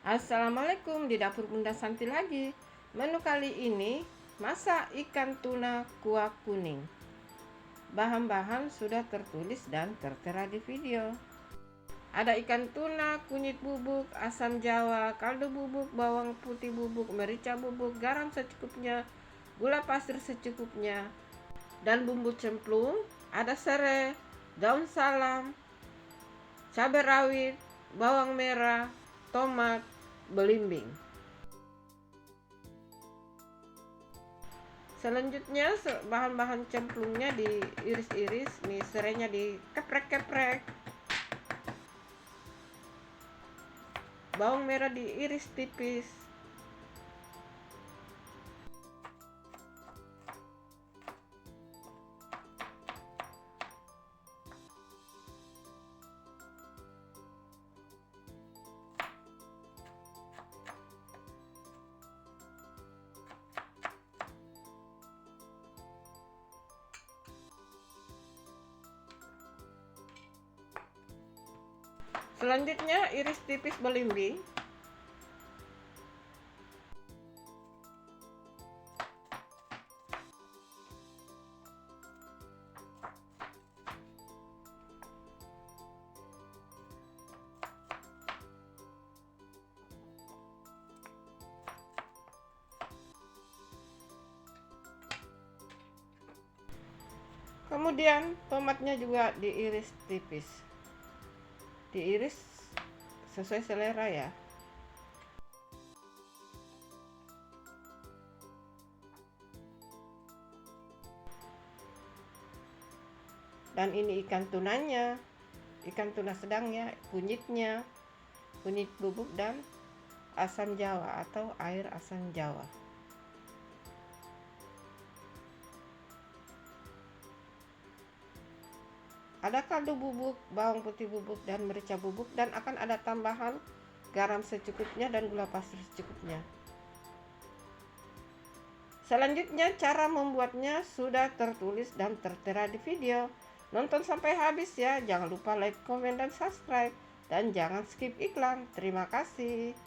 Assalamualaikum, di dapur Bunda Santi lagi. Menu kali ini masak ikan tuna kuah kuning. Bahan-bahan sudah tertulis dan tertera di video. Ada ikan tuna, kunyit bubuk, asam jawa, kaldu bubuk, bawang putih bubuk, merica bubuk, garam secukupnya, gula pasir secukupnya, dan bumbu cemplung. Ada serai, daun salam, cabai rawit, bawang merah, tomat, belimbing. Selanjutnya bahan-bahan cemplungnya diiris-iris, nih serainya dikeprek-keprek, bawang merah diiris tipis, selanjutnya iris tipis belimbing. Kemudian tomatnya juga diiris tipis, diiris sesuai selera ya. Dan ini ikan tunanya, ikan tuna sedang ya, kunyitnya, kunyit bubuk dan asam jawa atau air asam jawa. Ada kaldu bubuk, bawang putih bubuk, dan merica bubuk, dan akan ada tambahan garam secukupnya dan gula pasir secukupnya. Selanjutnya cara membuatnya sudah tertulis dan tertera di video. Nonton sampai habis ya, jangan lupa like, komen, dan subscribe, dan jangan skip iklan. Terima kasih.